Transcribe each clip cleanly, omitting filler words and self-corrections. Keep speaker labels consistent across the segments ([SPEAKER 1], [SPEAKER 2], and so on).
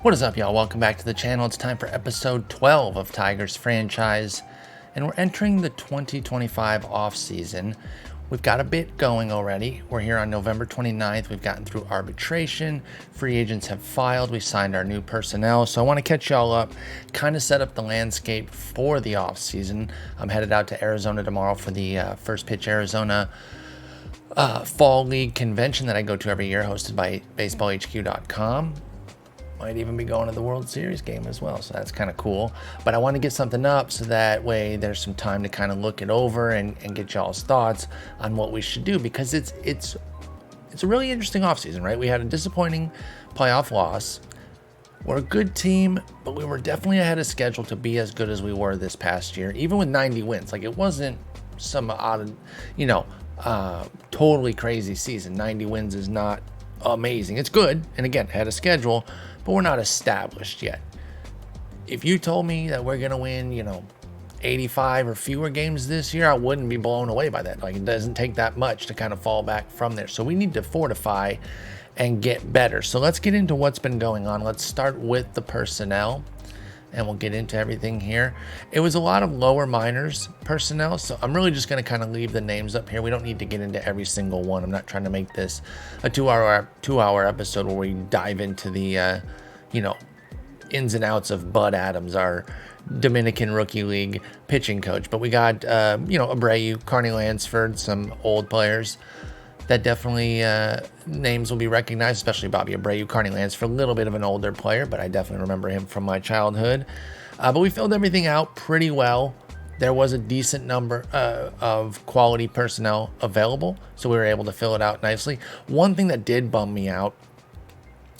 [SPEAKER 1] What is up, y'all? Welcome back to the channel. It's time for episode 12 of Tigers Franchise, and we're entering the 2025 offseason. We've got a bit going already. We're here on November 29th. We've gotten through arbitration. Free agents have filed. We signed our new personnel. So I want to catch y'all up, kind of set up the landscape for the offseason. I'm headed out to Arizona tomorrow for the First Pitch Arizona Fall League convention that I go to every year, hosted by baseballhq.com. Might even be going to the World Series game as well, so that's kind of cool. But I want to get something up so that way there's some time to kind of look it over and get y'all's thoughts on what we should do, because it's a really interesting offseason, right? We had a disappointing playoff loss. We're a good team, but we were definitely ahead of schedule to be as good as we were this past year, even with 90 wins. Like, it wasn't some odd, totally crazy season. 90 wins is not amazing. It's good, and again, ahead of schedule, but we're not established yet. If you told me that we're gonna win, 85 or fewer games this year, I wouldn't be blown away by that. Like, it doesn't take that much to kind of fall back from there. So we need to fortify and get better. So let's get into what's been going on. Let's start with the personnel, and we'll get into everything here. It was a lot of lower minors personnel, so I'm really just going to kind of leave the names up here. We don't need to get into every single one. I'm not trying to make this a two-hour episode where we dive into the ins and outs of Bud Adams, our Dominican Rookie League pitching coach. But we got Abreu, Carney Lansford, some old players that definitely names will be recognized, especially Bobby Abreu. Carney Lansford, a little bit of an older player, but I definitely remember him from my childhood. But we filled everything out pretty well. There was a decent number of quality personnel available, so we were able to fill it out nicely. One thing that did bum me out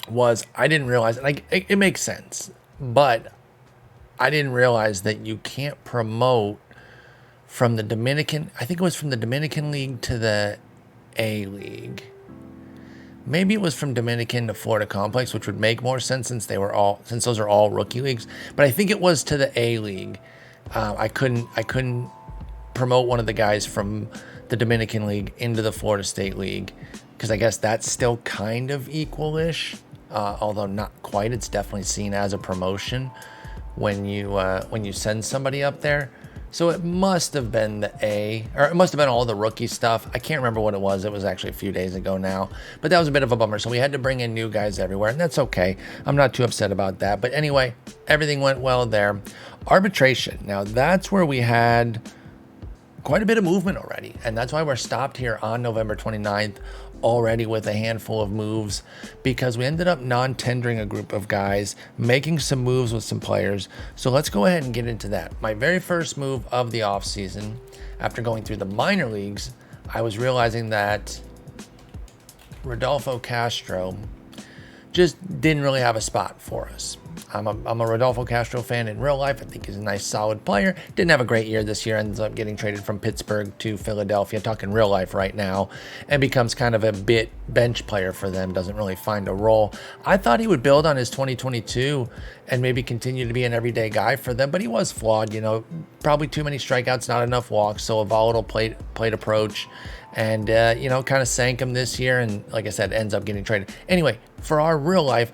[SPEAKER 1] was I didn't realize, and it makes sense, but I didn't realize that you can't promote from the Dominican, I think it was from the Dominican League to the A League. Maybe it was from Dominican to Florida Complex, which would make more sense since those are all rookie leagues. But I think it was to the A League. I couldn't promote one of the guys from the Dominican League into the Florida State League, because I guess that's still kind of equal-ish, although not quite. It's definitely seen as a promotion when you send somebody up there. So it must have been the A, or it must have been all the rookie stuff. I can't remember what it was. It was actually a few days ago now, but that was a bit of a bummer. So we had to bring in new guys everywhere, and that's okay. I'm not too upset about that. But anyway, everything went well there. Arbitration. Now, that's where we had quite a bit of movement already, and that's why we're stopped here on November 29th already with a handful of moves, because we ended up non-tendering a group of guys, making some moves with some players. So let's go ahead and get into that. My very first move of the offseason, after going through the minor leagues, I was realizing that Rodolfo Castro just didn't really have a spot for us. I'm a Rodolfo Castro fan in real life. I think he's a nice, solid player. Didn't have a great year this year. Ends up getting traded from Pittsburgh to Philadelphia, talking real life right now, and becomes kind of a bit bench player for them. Doesn't really find a role. I thought he would build on his 2022 and maybe continue to be an everyday guy for them, but he was flawed. Probably too many strikeouts, not enough walks, so a volatile plate approach. And, kind of sank him this year. And like I said, ends up getting traded. Anyway, for our real life,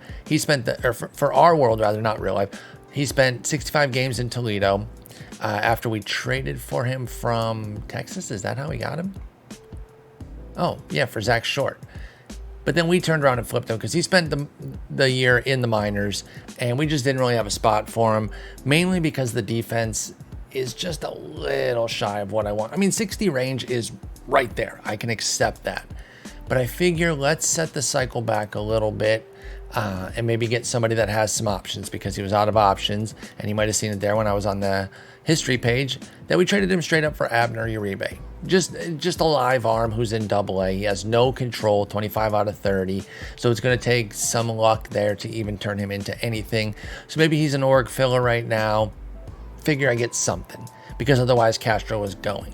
[SPEAKER 1] for our world, rather, not real life, he spent 65 games in Toledo after we traded for him from Texas. Is that how we got him? Oh, yeah, for Zach Short. But then we turned around and flipped him because he spent the year in the minors, and we just didn't really have a spot for him, mainly because the defense is just a little shy of what I want. I mean, 60 range is right there. I can accept that. But I figure let's set the cycle back a little bit and maybe get somebody that has some options, because he was out of options, and you might have seen it there when I was on the history page that we traded him straight up for Abner Uribe. Just a live arm who's in AA. He has no control, 25 out of 30. So it's going to take some luck there to even turn him into anything. So maybe he's an org filler right now. Figure I get something, because otherwise Castro was going.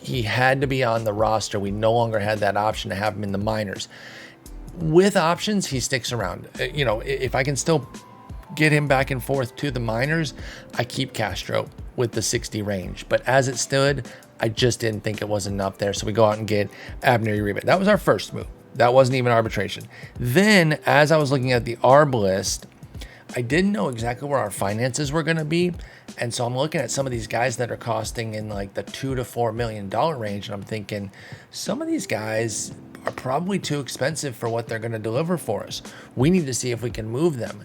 [SPEAKER 1] He had to be on the roster. We no longer had that option to have him in the minors. With options, he sticks around. If I can still get him back and forth to the minors, I keep Castro with the 60 range. But as it stood, I just didn't think it was enough there. So we go out and get Abner Uribe. That was our first move. That wasn't even arbitration. Then, as I was looking at the ARB list, I didn't know exactly where our finances were going to be. And so I'm looking at some of these guys that are costing in like the $2 to $4 million range. And I'm thinking some of these guys are probably too expensive for what they're going to deliver for us. We need to see if we can move them.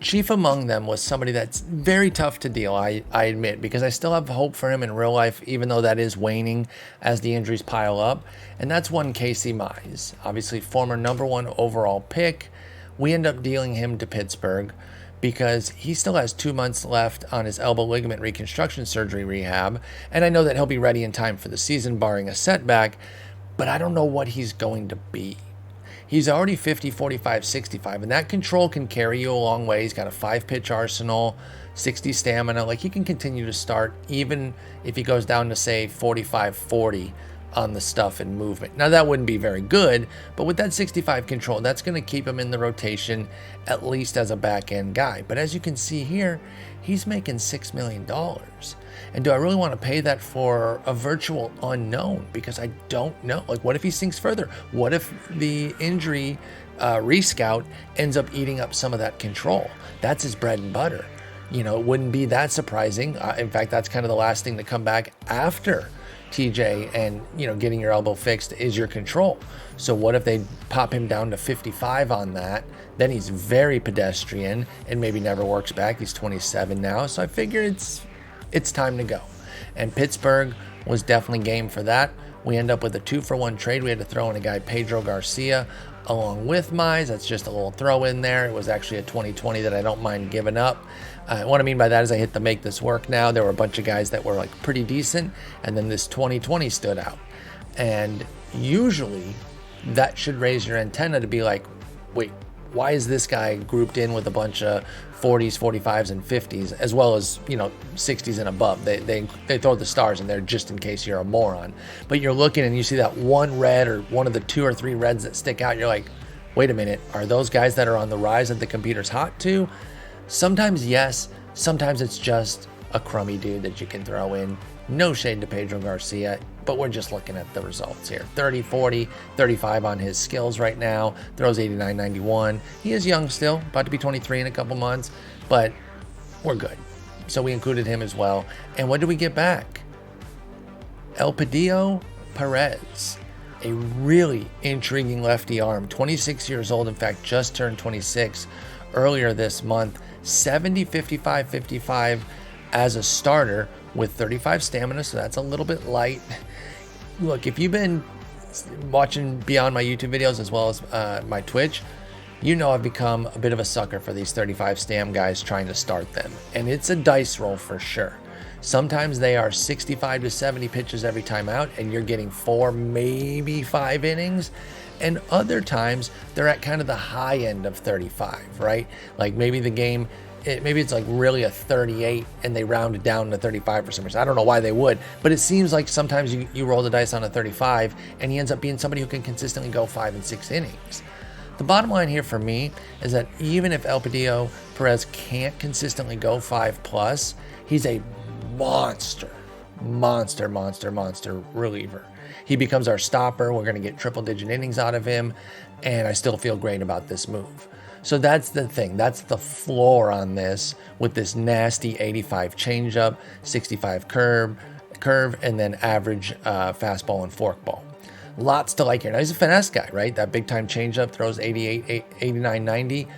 [SPEAKER 1] Chief among them was somebody that's very tough to deal, I admit, because I still have hope for him in real life, even though that is waning as the injuries pile up. And that's one Casey Mize, obviously former #1 overall pick. We end up dealing him to Pittsburgh because he still has 2 months left on his elbow ligament reconstruction surgery rehab. And I know that he'll be ready in time for the season, barring a setback, but I don't know what he's going to be. He's already 50, 45, 65, and that control can carry you a long way. He's got a 5-pitch arsenal, 60 stamina. Like, he can continue to start even if he goes down to, say, 45, 40 on the stuff and movement. Now, that wouldn't be very good, but with that 65 control, that's going to keep him in the rotation, at least as a back-end guy. But as you can see here, he's making $6 million. And do I really want to pay that for a virtual unknown? Because I don't know. Like, what if he sinks further? What if the injury rescout ends up eating up some of that control? That's his bread and butter. You know, it wouldn't be that surprising. In fact, that's kind of the last thing to come back after TJ and, you know, getting your elbow fixed is your control. So what if they pop him down to 55 on that? Then he's very pedestrian and maybe never works back. He's 27 now. So I figure it's time to go. And Pittsburgh was definitely game for that. We end up with a 2-for-1 trade. We had to throw in a guy, Pedro Garcia, along with Mize. That's just a little throw in there. It was actually a 2020 that I don't mind giving up. What I mean by that is I hit the make this work now. There were a bunch of guys that were like pretty decent, and then this 2020 stood out. And usually that should raise your antenna to be like, wait, why is this guy grouped in with a bunch of 40s, 45s, and 50s, as well as, you know, 60s and above? They throw the stars in there just in case you're a moron. But you're looking and you see that one red or one of the 2 or 3 reds that stick out. You're like, wait a minute, are those guys that are on the rise that the computer's hot to? Sometimes yes, sometimes it's just a crummy dude that you can throw in. No shade to Pedro Garcia, but we're just looking at the results here. 30, 40, 35 on his skills right now. Throws 89, 91. He is young still, about to be 23 in a couple months, but we're good. So we included him as well. And what did we get back? Elpidio Perez, a really intriguing lefty arm. 26 years old, in fact, just turned 26 earlier this month. 70, 55, 55 as a starter with 35 stamina, so that's a little bit light. Look, if you've been watching beyond my YouTube videos as well as my Twitch, you know I've become a bit of a sucker for these 35 stam guys trying to start them. And it's a dice roll for sure. Sometimes they are 65 to 70 pitches every time out, and you're getting 4, maybe 5 innings. And other times they're at kind of the high end of 35, right? Like maybe the game, maybe it's like really a 38 and they round it down to 35 for some reason. I don't know why they would, but it seems like sometimes you roll the dice on a 35 and he ends up being somebody who can consistently go 5 and 6 innings. The bottom line here for me is that even if Elpidio Perez can't consistently go 5+, he's a monster reliever. He becomes our stopper. We're going to get triple-digit innings out of him, and I still feel great about this move. So that's the thing. That's the floor on this, with this nasty 85 changeup, 65 curve, and then average fastball and forkball. Lots to like here. Now, he's a finesse guy, right? That big-time changeup throws 88, 89, 90.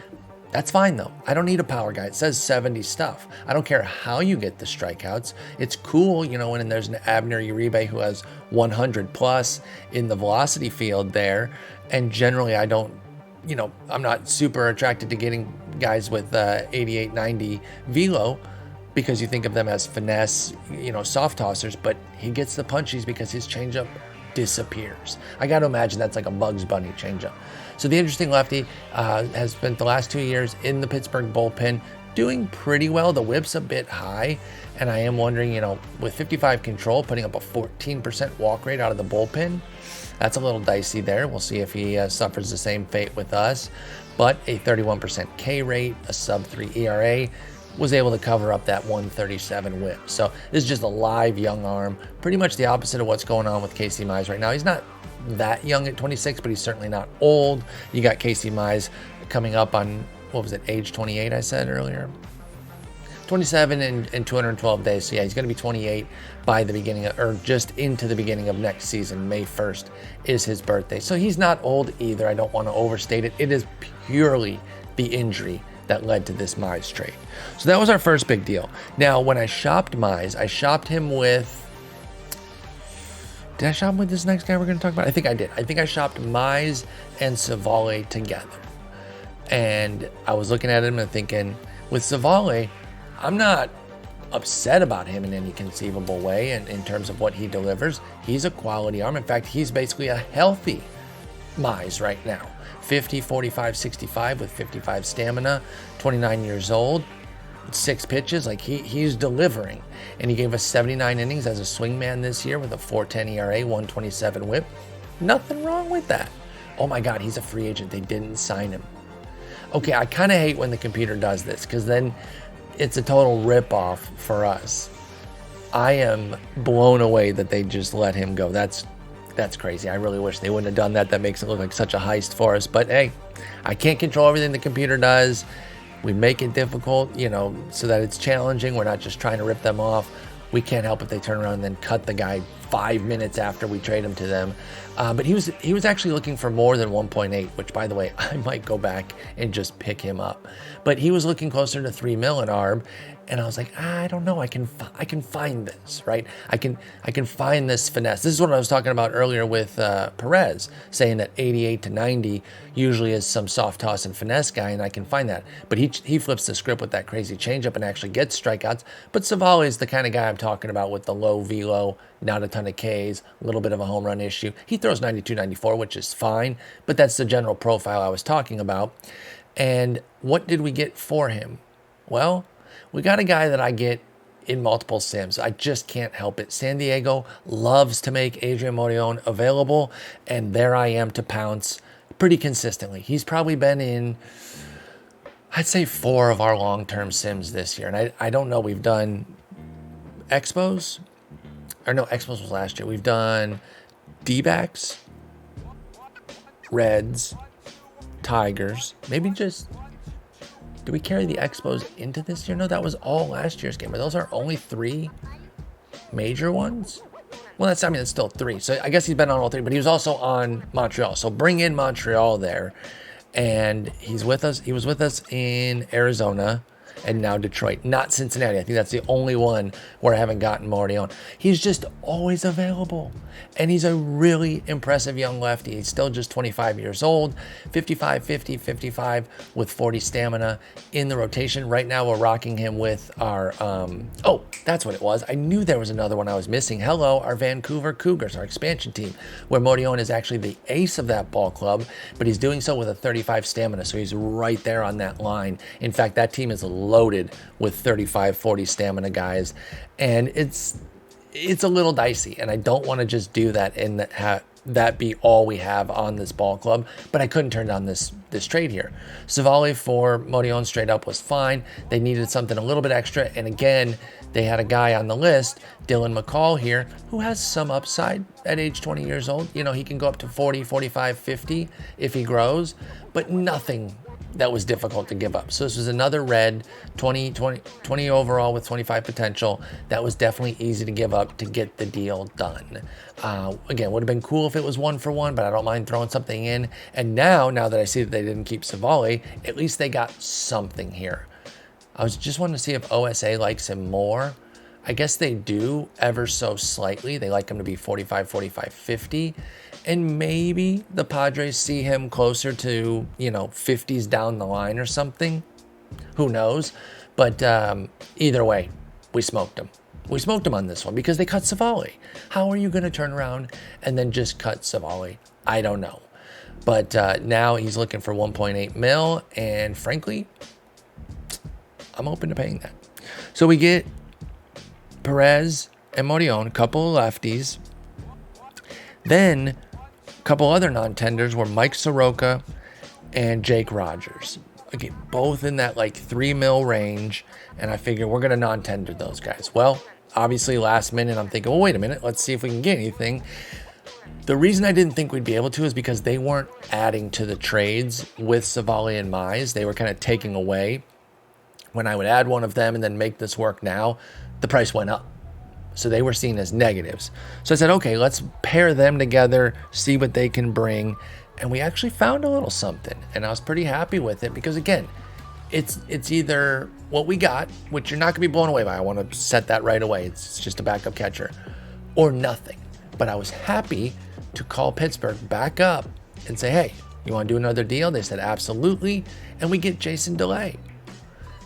[SPEAKER 1] That's fine, though. I don't need a power guy. It says 70 stuff. I don't care how you get the strikeouts. It's cool, you know, when there's an Abner Uribe who has 100+ in the velocity field there. And generally, I don't, you know, I'm not super attracted to getting guys with 88, 90 velo because you think of them as finesse, you know, soft tossers. But he gets the punchies because his changeup disappears. I got to imagine that's like a Bugs Bunny changeup. So the interesting lefty has spent the last 2 years in the Pittsburgh bullpen, doing pretty well. The whip's a bit high, and I am wondering, you know, with 55 control, putting up a 14% walk rate out of the bullpen, that's a little dicey there. We'll see if he suffers the same fate with us. But a 31% K rate, a sub-3 ERA, was able to cover up that 137 whip. So this is just a live young arm, pretty much the opposite of what's going on with Casey Mize right now. He's not that young at 26, but he's certainly not old. You got Casey Mize coming up on, what was it, age 28 I said earlier? 27 in 212 days. So yeah, he's going to be 28 by the beginning of, or just into the beginning of next season. May 1st is his birthday. So he's not old either. I don't want to overstate it. It is purely the injury that led to this Mize trade. So that was our first big deal. Now, when I shopped Mize, I shopped him with, did I shop him with this next guy we're going to talk about? I think I did. I think I shopped Mize and Savale together. And I was looking at him and thinking, with Savale, I'm not upset about him in any conceivable way in terms of what he delivers. He's a quality arm. In fact, he's basically a healthy Mize right now. 50, 45, 65 with 55 stamina, 29 years old, 6 pitches. Like he's delivering. And he gave us 79 innings as a swingman this year with a 4.10 ERA, 127 whip. Nothing wrong with that. Oh my God, he's a free agent. They didn't sign him. Okay, I kind of hate when the computer does this because then it's a total ripoff for us. I am blown away that they just let him go. That's crazy. I really wish they wouldn't have done that. That makes it look like such a heist for us. But hey, I can't control everything the computer does. We make it difficult, so that it's challenging. We're not just trying to rip them off. We can't help if they turn around and then cut the guy 5 minutes after we trade him to them. But he was actually looking for more than 1.8, which, by the way, I might go back and just pick him up. But he was looking closer to 3 mil in ARB, and I was like, I don't know. I can find this, right? I can find this finesse. This is what I was talking about earlier with Perez, saying that 88 to 90 usually is some soft toss and finesse guy, and I can find that. But he flips the script with that crazy changeup and actually gets strikeouts. But Savale is the kind of guy I'm talking about with the low velo, not a ton of Ks, a little bit of a home run issue. He throws 92, 94, which is fine, but that's the general profile I was talking about. And what did we get for him? Well, we got a guy that I get in multiple sims. I just can't help it. San Diego loves to make Adrian Morjon available, and there I am to pounce pretty consistently. He's probably been in, I'd say, 4 of our long-term sims this year. And I don't know, we've done Expos, or no, Expos was last year. We've done D-backs, Reds, Tigers, maybe just, did we carry the Expos into this year? No, that was all last year's game. But those are only 3 major ones? Well, that's still 3. So I guess he's been on all 3, but he was also on Montreal. So bring in Montreal there. And he's with us. He was with us in Arizona and now Detroit, not Cincinnati. I think that's the only one where I haven't gotten Morjon. He's just always available. And he's a really impressive young lefty. He's still just 25 years old, 55, 50, 55 with 40 stamina in the rotation. Right now we're rocking him with our, oh, that's what it was. I knew there was another one I was missing. Hello, our Vancouver Cougars, our expansion team, where Morjon is actually the ace of that ball club, but he's doing so with a 35 stamina. So he's right there on that line. In fact, that team is loaded with 35, 40 stamina guys. And it's a little dicey, and I don't want to just do that and that be all we have on this ball club, but I couldn't turn down this trade here. Savale for Morjon straight up was fine. They needed something a little bit extra, and again, they had a guy on the list, Dylan McCall here, who has some upside at age 20 years old. He can go up to 40, 45, 50 if he grows, but nothing that was difficult to give up. So this was another red, 20 overall with 25 potential. That was definitely easy to give up to get the deal done. Again, would have been cool if it was 1-for-1, but I don't mind throwing something in. And now that I see that they didn't keep Savale, at least they got something here. I was just wanting to see if OSA likes him more. I guess they do ever so slightly. They like him to be 45, 45, 50. And maybe the Padres see him closer to, 50s down the line or something. Who knows? But either way, we smoked him. We smoked him on this one because they cut Savale. How are you going to turn around and then just cut Savale? I don't know. But now he's looking for 1.8 mil. And frankly, I'm open to paying that. So we get Perez and Morjon, a couple of lefties. Then a couple other non-tenders were Mike Soroka and Jake Rogers. Okay, both in that 3 mil range. And I figure we're going to non-tender those guys. Well, obviously last minute I'm thinking, well, wait a minute. Let's see if we can get anything. The reason I didn't think we'd be able to is because they weren't adding to the trades with Savali and Mize. They were kind of taking away. When I would add one of them and then make this work now, the price went up. So they were seen as negatives. So I said, okay, let's pair them together, see what they can bring. And we actually found a little something. And I was pretty happy with it because, again, it's either what we got, which you're not going to be blown away by. I want to set that right away. It's just a backup catcher, or nothing. But I was happy to call Pittsburgh back up and say, hey, you want to do another deal? They said, absolutely. And we get Jason DeLay.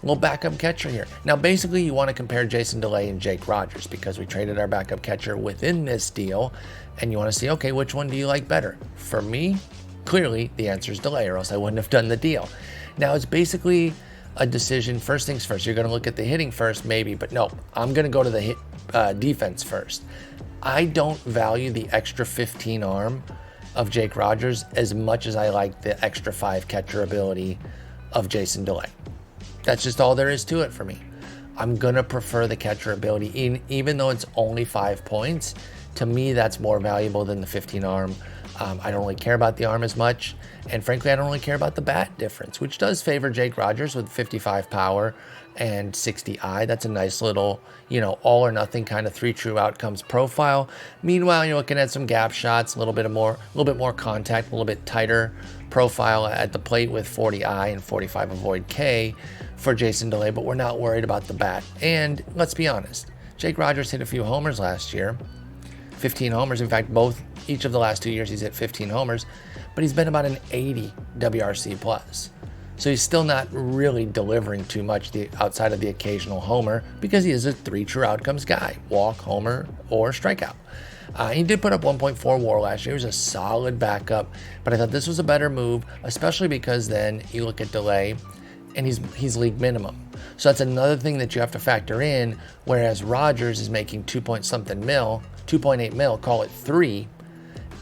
[SPEAKER 1] Little backup catcher here. Now, basically, you want to compare Jason DeLay and Jake Rogers because we traded our backup catcher within this deal, and you want to see, okay, which one do you like better? For me, clearly, the answer is DeLay, or else I wouldn't have done the deal. Now, it's basically a decision. First things first. You're going to look at the hitting first, maybe, but no, I'm going to go to the defense first. I don't value the extra 15 arm of Jake Rogers as much as I like the extra 5 catcher ability of Jason DeLay. That's just all there is to it for me. I'm going to prefer the catcher ability, even though it's only 5 points. To me, that's more valuable than the 15 arm. I don't really care about the arm as much. And frankly, I don't really care about the bat difference, which does favor Jake Rogers with 55 power and 60 eye. That's a nice little, all or nothing kind of 3 true outcomes profile. Meanwhile, you're looking at some gap shots, a little bit more contact, a little bit tighter profile at the plate with 40 eye and 45 avoid K for Jason DeLay, but we're not worried about the bat. And let's be honest, Jake Rogers hit a few homers last year, 15 homers. In fact, each of the last 2 years he's hit 15 homers, but he's been about an 80 WRC plus. So he's still not really delivering too much outside of the occasional homer because he is a 3 true outcomes guy, walk, homer, or strikeout. He did put up 1.4 WAR last year. He was a solid backup, but I thought this was a better move, especially because then you look at DeLay, and he's league minimum. So that's another thing that you have to factor in, whereas Rogers is making 2.8 mil, call it 3,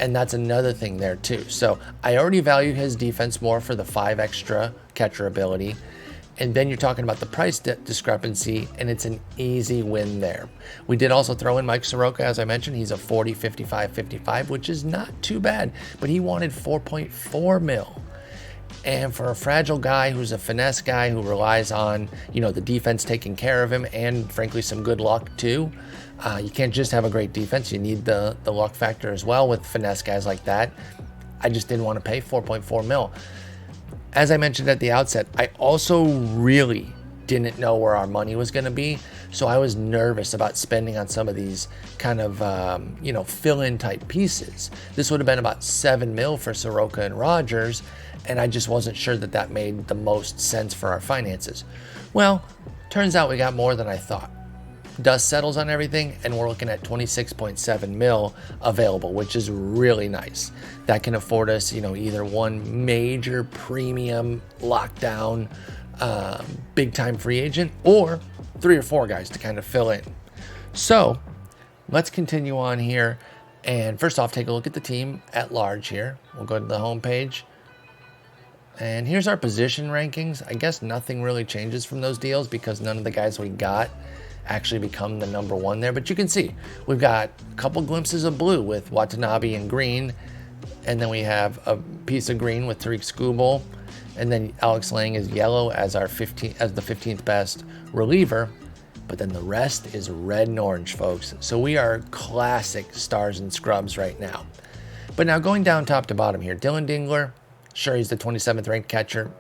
[SPEAKER 1] and that's another thing there too. So I already value his defense more for the 5 extra catcher ability. And then you're talking about the price discrepancy, and it's an easy win there. We did also throw in Mike Soroka, as I mentioned. He's a 40, 55, 55, which is not too bad, but he wanted 4.4 mil. And for a fragile guy who's a finesse guy who relies on, the defense taking care of him and, frankly, some good luck too. You can't just have a great defense. You need the luck factor as well with finesse guys like that. I just didn't want to pay 4.4 mil. As I mentioned at the outset, I also really didn't know where our money was going to be. So I was nervous about spending on some of these kind of, fill-in type pieces. This would have been about 7 mil for Soroka and Rogers, and I just wasn't sure that made the most sense for our finances. Well, turns out we got more than I thought. Dust settles on everything, and we're looking at 26.7 mil available, which is really nice. That can afford us, either one major premium lockdown, big time free agent, or 3 or 4 guys to kind of fill in. So let's continue on here. And first off, take a look at the team at large here. We'll go to the home page. And here's our position rankings. I guess nothing really changes from those deals because none of the guys we got actually become the number 1 there. But you can see we've got a couple glimpses of blue with Watanabe and green. And then we have a piece of green with Tariq Skubal. And then Alex Lang is yellow as the 15th best reliever. But then the rest is red and orange, folks. So we are classic stars and scrubs right now. But now going down top to bottom here, Dylan Dingler, sure, he's the 27th ranked catcher.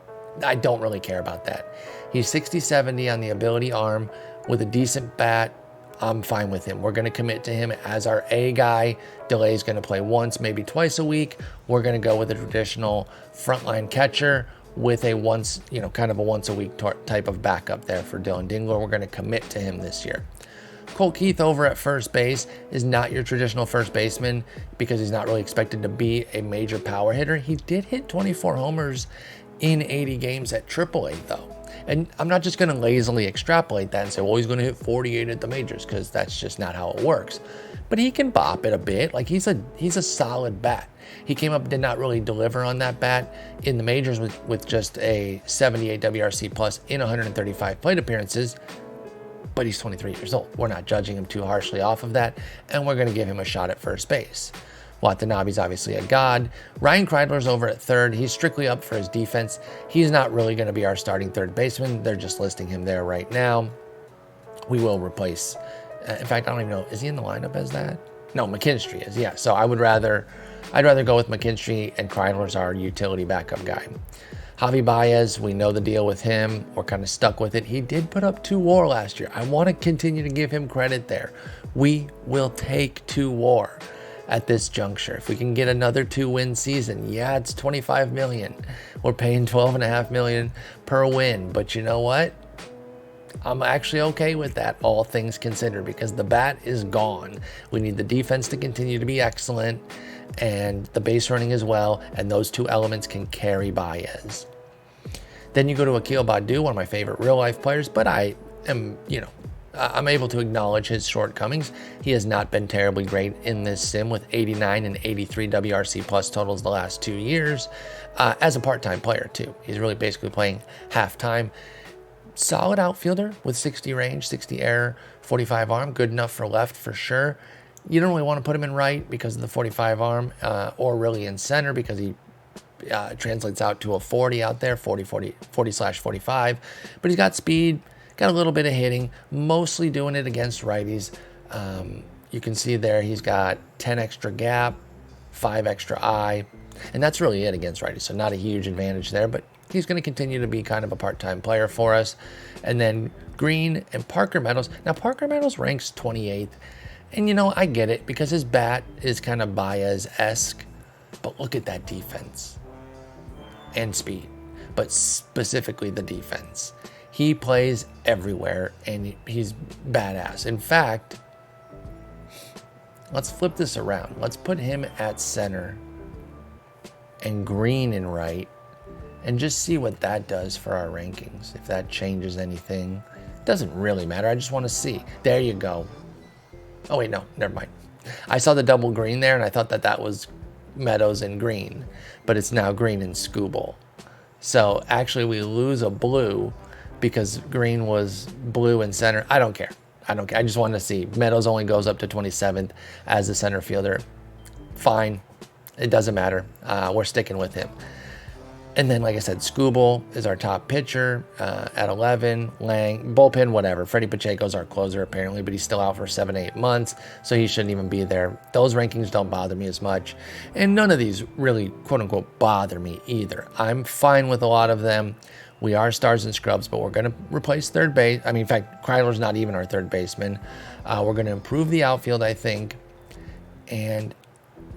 [SPEAKER 1] I don't really care about that. He's 60-70 on the ability arm with a decent bat. I'm fine with him. We're going to commit to him as our A guy. DeLay is going to play once, maybe twice a week. We're going to go with a traditional frontline catcher with a once a week type of backup there for Dylan Dingler. We're going to commit to him this year. Cole Keith over at first base is not your traditional first baseman because he's not really expected to be a major power hitter. He did hit 24 homers in 80 games at AAA though. And I'm not just going to lazily extrapolate that and say, well, he's going to hit 48 at the majors, because that's just not how it works. But he can bop it a bit. Like he's a solid bat. He came up, did not really deliver on that bat in the majors with just a 78 WRC plus in 135 plate appearances. But he's 23 years old. We're not judging him too harshly off of that, and we're going to give him a shot at first base. Watanabe's obviously a god. Ryan Kreidler's over at third. He's strictly up for his defense. He's not really going to be our starting third baseman. They're just listing him there right now. We will replace. In fact, I don't even know. Is he in the lineup as that? No, McKinstry is. Yeah. So I'd rather go with McKinstry, and Kreidler's our utility backup guy. Javi Baez, we know the deal with him. We're kind of stuck with it. He did put up 2 WAR last year. I want to continue to give him credit there. We will take 2 WAR at this juncture. If we can get another 2-win season, yeah, it's $25 million. We're paying $12.5 million per win. But you know what? I'm actually okay with that, all things considered, because the bat is gone. We need the defense to continue to be excellent, and the base running as well, and those 2 elements can carry Baez. Then you go to Akil Baddoo, one of my favorite real-life players, but I am, I'm able to acknowledge his shortcomings. He has not been terribly great in this sim, with 89 and 83 WRC plus totals the last 2 years, as a part-time player too. He's really basically playing half-time. Solid outfielder with 60 range, 60 error, 45 arm, good enough for left for sure. You don't really want to put him in right because of the 45 arm, or really in center because he translates out to a 40 out there, 40/45. But he's got speed, got a little bit of hitting, mostly doing it against righties. You can see there he's got 10 extra gap, 5 extra eye, and that's really it against righties. So not a huge advantage there, but he's going to continue to be kind of a part-time player for us. And then Green and Parker Meadows. Now, Parker Meadows ranks 28th. And, I get it because his bat is kind of Baez-esque. But look at that defense and speed. But specifically the defense. He plays everywhere, and he's badass. In fact, let's flip this around. Let's put him at center and Green in right, and just see what that does for our rankings. If that changes anything, doesn't really matter. I just want to see. There you go. Oh wait, no, never mind. I saw the double green there, and I thought that was Meadows and Green, but it's now Green and Skubal. So actually, we lose a blue because Green was blue in center. I don't care. I just wanted to see. Meadows only goes up to 27th as a center fielder. Fine. It doesn't matter. We're sticking with him. And then, like I said, Skubal is our top pitcher at 11. Lang, bullpen, whatever. Freddie Pacheco's our closer, apparently, but he's still out for 7-8 months, so he shouldn't even be there. Those rankings don't bother me as much. And none of these really, quote-unquote, bother me either. I'm fine with a lot of them. We are stars and scrubs, but we're going to replace third base. I mean, in fact, Kreidler's not even our third baseman. We're going to improve the outfield, I think. And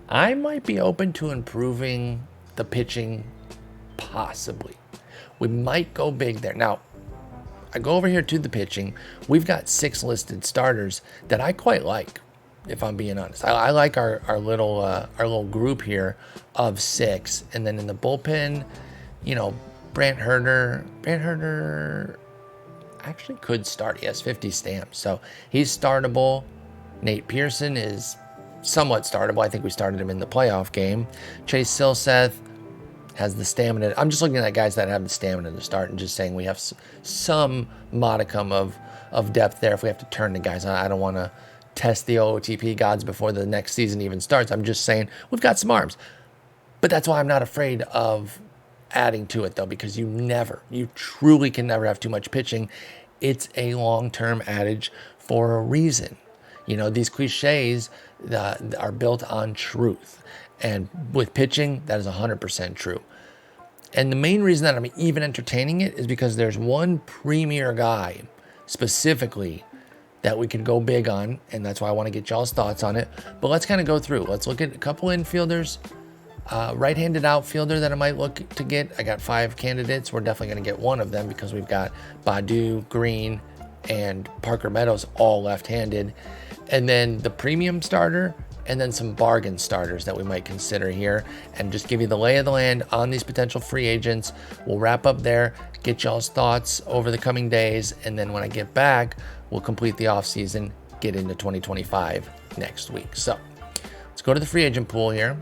[SPEAKER 1] I might be open to improving the pitching. Possibly. We might go big there. Now, I go over here to the pitching. We've got 6 listed starters that I quite like, if I'm being honest. I like our little group here of 6. And then in the bullpen, Brant Herder actually could start. He has 50 stamps, so he's startable. Nate Pearson is somewhat startable. I think we started him in the playoff game. Chase Silseth has the stamina. I'm just looking at guys that have the stamina to start and just saying we have some modicum of depth there if we have to turn to guys. I don't want to test the OOTP gods before the next season even starts. I'm just saying we've got some arms. But that's why I'm not afraid of adding to it, though, because you truly can never have too much pitching. It's a long-term adage for a reason. These cliches are built on truth. And with pitching, that is 100% true. And the main reason that I'm even entertaining it is because there's one premier guy specifically that we can go big on, and that's why I want to get y'all's thoughts on it. But let's kind of go through. Let's look at a couple infielders. Right-handed outfielder that I might look to get. I got 5 candidates. We're definitely going to get one of them because we've got Baddoo, Green, and Parker Meadows all left-handed. And then the premium starter, and then some bargain starters that we might consider here, and just give you the lay of the land on these potential free agents. We'll wrap up there, get y'all's thoughts over the coming days, and then when I get back, we'll complete the offseason, get into 2025 next week. So let's go to the free agent pool here.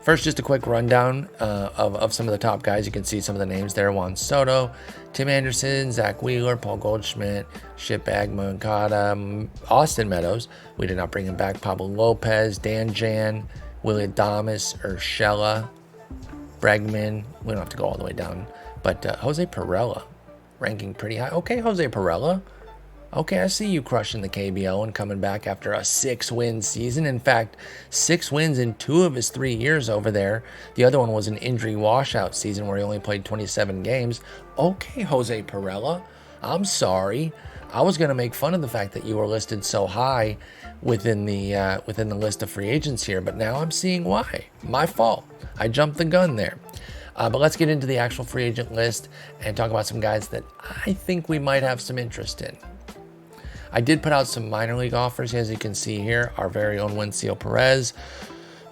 [SPEAKER 1] First, just a quick rundown of some of the top guys. You can see some of the names there. Juan Soto, Tim Anderson, Zach Wheeler, Paul Goldschmidt, Shitbag Moncada, Austin Meadows. We did not bring him back. Pablo Lopez, Dan Jan, Willie Adames, Urshela, Bregman. We don't have to go all the way down. But Jose Pirela, ranking pretty high. Okay, Jose Pirela. Okay, I see you crushing the KBO and coming back after a 6-win season. In fact, 6 wins in 2 of his 3 years over there. The other one was an injury washout season where he only played 27 games. Okay, Jose Pirela, I'm sorry. I was going to make fun of the fact that you were listed so high within the list of free agents here, but now I'm seeing why. My fault. I jumped the gun there. But let's get into the actual free agent list and talk about some guys that I think we might have some interest in. I did put out some minor league offers, as you can see here. Our very own Wencio Perez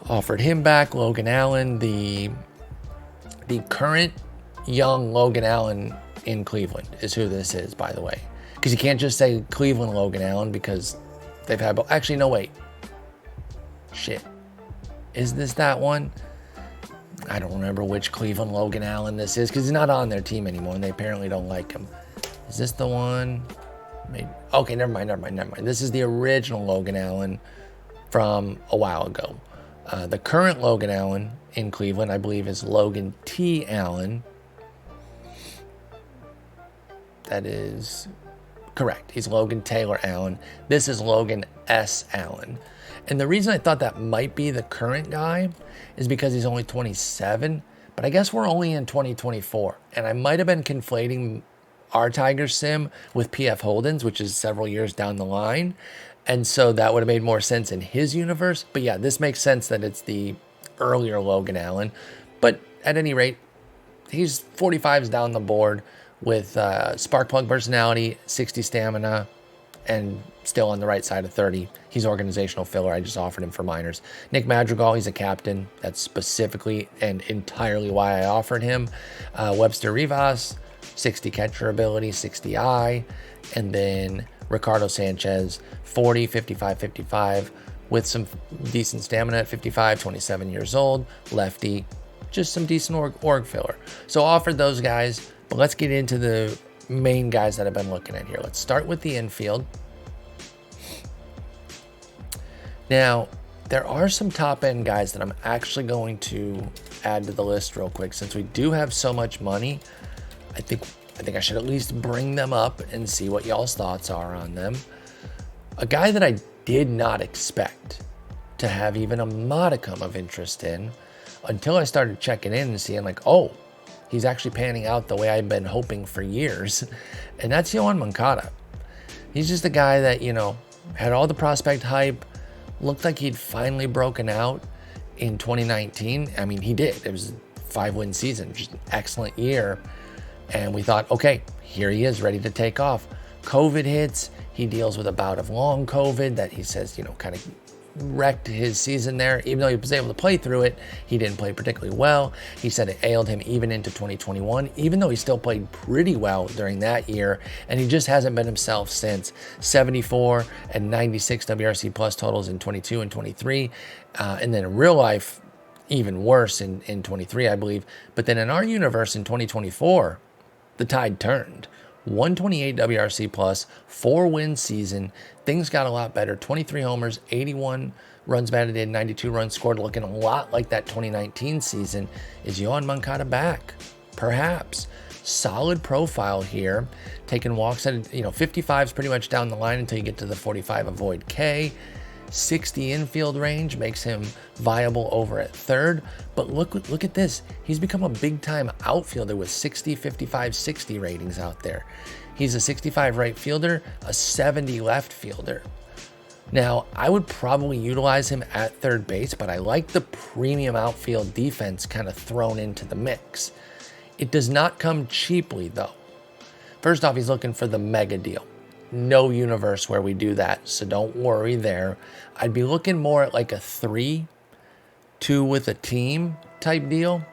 [SPEAKER 1] offered him back. Logan Allen, the current young Logan Allen in Cleveland is who this is, by the way. Because you can't just say Cleveland Logan Allen because they've had... Actually, no, wait. Shit. Is this that one? I don't remember which Cleveland Logan Allen this is because he's not on their team anymore and they apparently don't like him. Is this the one? Maybe. Okay, never mind. This is the original Logan Allen from a while ago. The current Logan Allen in Cleveland, I believe, is Logan T. Allen. That is correct. He's Logan Taylor Allen. This is Logan S. Allen. And the reason I thought that might be the current guy is because he's only 27. But I guess we're only in 2024. And I might have been conflating our Tiger Sim with PF Holden's, which is several years down the line. And so that would have made more sense in his universe. But yeah, this makes sense that it's the earlier Logan Allen. But at any rate, he's 45s down the board with spark plug personality, 60 stamina, and still on the right side of 30. He's organizational filler. I just offered him for minors. Nick Madrigal, he's a captain. That's specifically and entirely why I offered him. Webster Rivas, 60 catcher ability, 60 eye, and then Ricardo Sanchez, 40, 55, 55, with some decent stamina at 55, 27 years old, lefty, just some decent org filler. So offered those guys, but let's get into the main guys that I've been looking at here. Let's start with the infield. Now, there are some top-end guys that I'm actually going to add to the list real quick. Since we do have so much money, I think I should at least bring them up and see what y'all's thoughts are on them. A guy that I did not expect to have even a modicum of interest in until I started checking in and seeing like, oh, he's actually panning out the way I've been hoping for years. And that's Yohan Moncada. He's just a guy that, had all the prospect hype, looked like he'd finally broken out in 2019. I mean, he did. It was a 5-win season, just an excellent year. And we thought, okay, here he is ready to take off. COVID hits. He deals with a bout of long COVID that he says, kind of wrecked his season there. Even though he was able to play through it, he didn't play particularly well. He said it ailed him even into 2021, even though he still played pretty well during that year. And he just hasn't been himself since. 74 and 96 WRC plus totals in 22 and 23. And then in real life, even worse in 23, I believe. But then in our universe in 2024, the tide turned. 128 WRC plus, 4-win season. Things got a lot better. 23 homers, 81 runs batted in, 92 runs scored, looking a lot like that 2019 season. Is Yohan Moncada back? Perhaps. Solid profile here. Taking walks at 55 is pretty much down the line until you get to the 45 avoid K. 60 infield range makes him viable over at third. But look at this. He's become a big-time outfielder with 60, 55, 60 ratings out there. He's a 65 right fielder, a 70 left fielder. Now, I would probably utilize him at third base, but I like the premium outfield defense kind of thrown into the mix. It does not come cheaply, though. First off, he's looking for the mega deal. No universe where we do that, so don't worry there. I'd be looking more at like a 3-2 with a team type deal.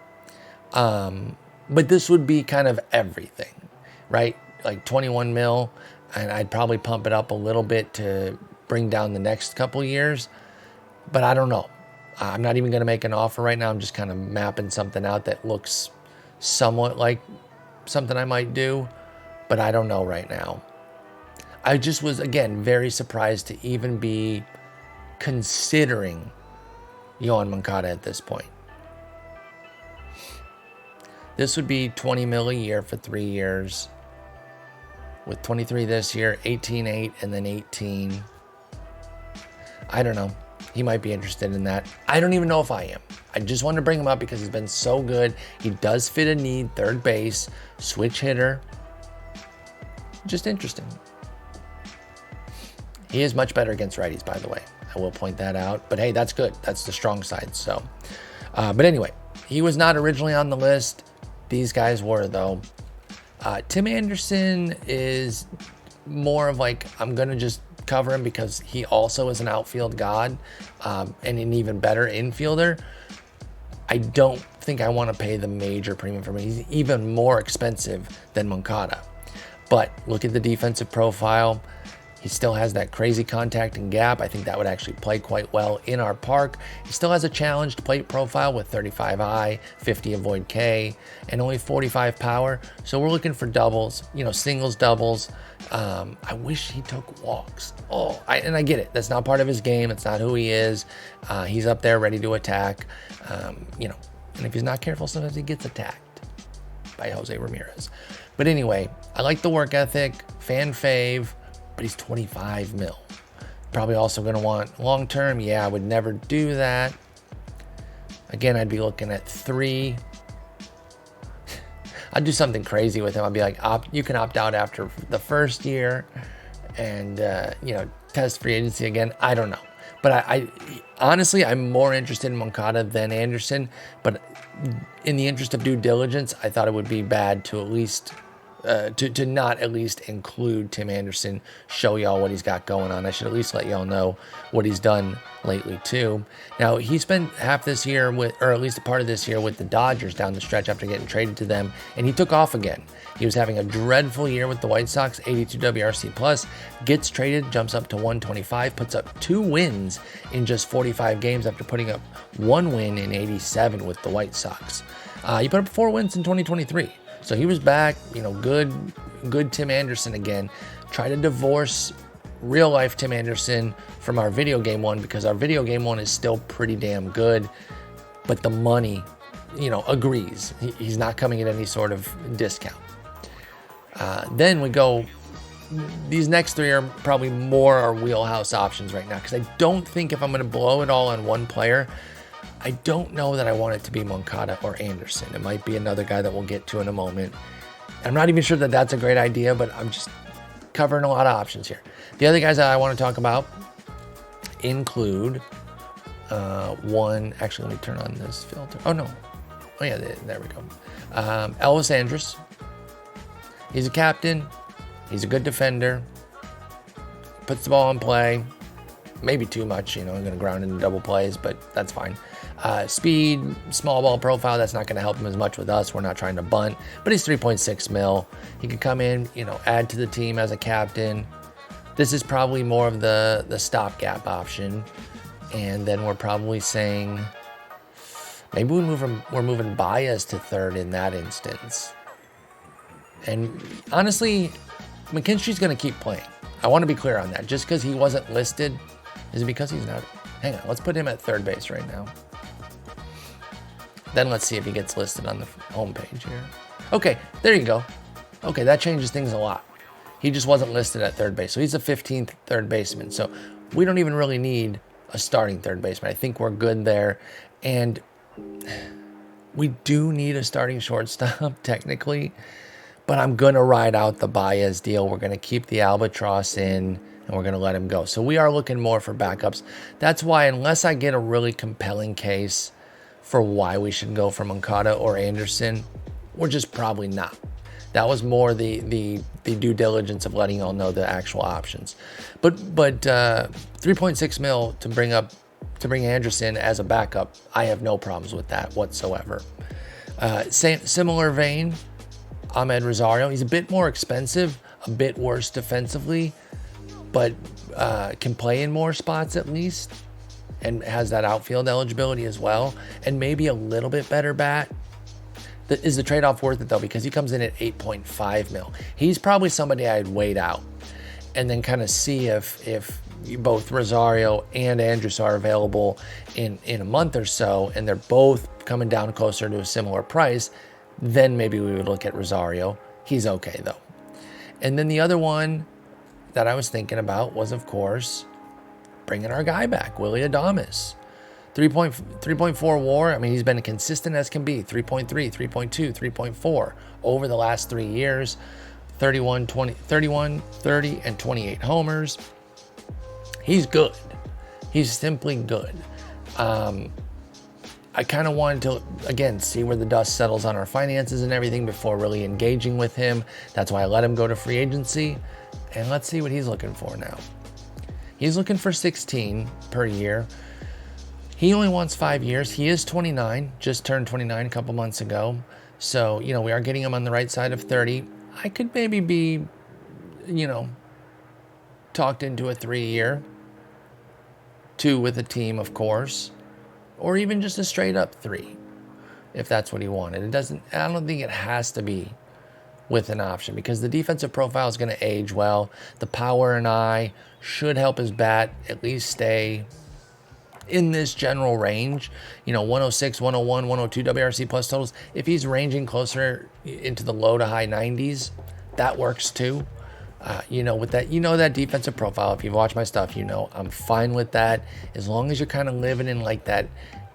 [SPEAKER 1] But this would be kind of everything, right? Like 21 mil, and I'd probably pump it up a little bit to bring down the next couple years. But I don't know. I'm not even going to make an offer right now. I'm just kind of mapping something out that looks somewhat like something I might do, but I don't know right now. I just was, again, very surprised to even be considering Yohan Moncada at this point. This would be 20 mil a year for 3 years, with 23 this year, 18.8, and then 18. I don't know. He might be interested in that. I don't even know if I am. I just wanted to bring him up because he's been so good. He does fit a need, third base, switch hitter. Just interesting. He is much better against righties, by the way. I will point that out. But hey, that's good. That's the strong side. So, but anyway, he was not originally on the list. These guys were, though. Tim Anderson is more of like, I'm going to just cover him because he also is an outfield god and an even better infielder. I don't think I want to pay the major premium for him. He's even more expensive than Moncada. But look at the defensive profile. He still has that crazy contact and gap. I think that would actually play quite well in our park. He still has a challenged plate profile with 35 I, 50 avoid K, and only 45 power. So we're looking for doubles, singles, doubles. I wish he took walks. And I get it. That's not part of his game. It's not who he is. He's up there ready to attack. And if he's not careful, sometimes he gets attacked by Jose Ramirez. But anyway, I like the work ethic, fan fave. But he's 25 mil. Probably also going to want long-term. Yeah, I would never do that. Again, I'd be looking at 3. I'd do something crazy with him. I'd be like, you can opt out after the first year and, test free agency again. I don't know. But I honestly, I'm more interested in Moncada than Anderson. But in the interest of due diligence, I thought it would be bad to at least... to not at least include Tim Anderson, show y'all what he's got going on. I should at least let y'all know what he's done lately too. Now, he spent half this year or at least a part of this year with the Dodgers down the stretch after getting traded to them, and he took off again. He was having a dreadful year with the White Sox, 82 WRC plus, gets traded, jumps up to 125, puts up 2 wins in just 45 games after putting up 1 win in 87 with the White Sox. He put up 4 wins in 2023. So he was back, good Tim Anderson again. Try to divorce real life Tim Anderson from our video game one because our video game one is still pretty damn good, but the money, agrees. He's not coming at any sort of discount. Then we go, these next 3 are probably more our wheelhouse options right now because I don't think if I'm going to blow it all on one player, I don't know that I want it to be Moncada or Anderson. It might be another guy that we'll get to in a moment. I'm not even sure that that's a great idea, but I'm just covering a lot of options here. The other guys that I want to talk about include one. Actually, let me turn on this filter. Oh, no. Oh, yeah, there we go. Elvis Andrus. He's a captain. He's a good defender. Puts the ball in play. Maybe too much, I'm going to ground into double plays, but that's fine. Speed, small ball profile, that's not going to help him as much with us. We're not trying to bunt, but he's 3.6 mil. He can come in, add to the team as a captain. This is probably more of the stopgap option. And then we're probably saying maybe we're moving Baez to third in that instance. And honestly, McKinstry's going to keep playing. I want to be clear on that. Just because he wasn't listed, is it because he's not? Hang on, let's put him at third base right now. Then let's see if he gets listed on the homepage here. Okay, there you go. Okay, that changes things a lot. He just wasn't listed at third base. So he's a 15th third baseman. So we don't even really need a starting third baseman. I think we're good there. And we do need a starting shortstop, technically. But I'm going to ride out the Baez deal. We're going to keep the albatross in, and we're going to let him go. So we are looking more for backups. That's why, unless I get a really compelling case for why we should go for Moncada or Anderson, we're just probably not. That was more the due diligence of letting y'all know the actual options. But 3.6 mil to bring Anderson as a backup, I have no problems with that whatsoever. Similar vein, Ahmed Rosario. He's a bit more expensive, a bit worse defensively, but can play in more spots at least. and has that outfield eligibility as well, and maybe a little bit better bat. Is the trade-off worth it though? Because he comes in at 8.5 mil. He's probably somebody I'd wait out and then kind of see if both Rosario and Andrus are available in a month or so, and they're both coming down closer to a similar price. Then maybe we would look at Rosario. He's okay though. And then the other one that I was thinking about was, of course, bringing our guy back, Willy Adames. 3.4 WAR. I mean, he's been consistent as can be. 3.3, 3.2, 3.4 over the last 3 years. 31, 30, and 28 homers. He's good. He's simply good. I kind of wanted to, again, see where the dust settles on our finances and everything before really engaging with him. That's why I let him go to free agency. And let's see what he's looking for now. He's looking for 16 per year. He only wants 5 years. He is 29, just turned 29 a couple months ago. So, we are getting him on the right side of 30. I could maybe be, talked into a 3-year, 2 with a team, of course, or even just a straight up 3, if that's what he wanted. I don't think it has to be with an option, because the defensive profile is going to age well. The power and eye should help his bat at least stay in this general range, 106, 101, 102 WRC plus totals. If he's ranging closer into the low to high 90s, that works too. With that, that defensive profile, if you've watched my stuff, I'm fine with that, as long as you're kind of living in like that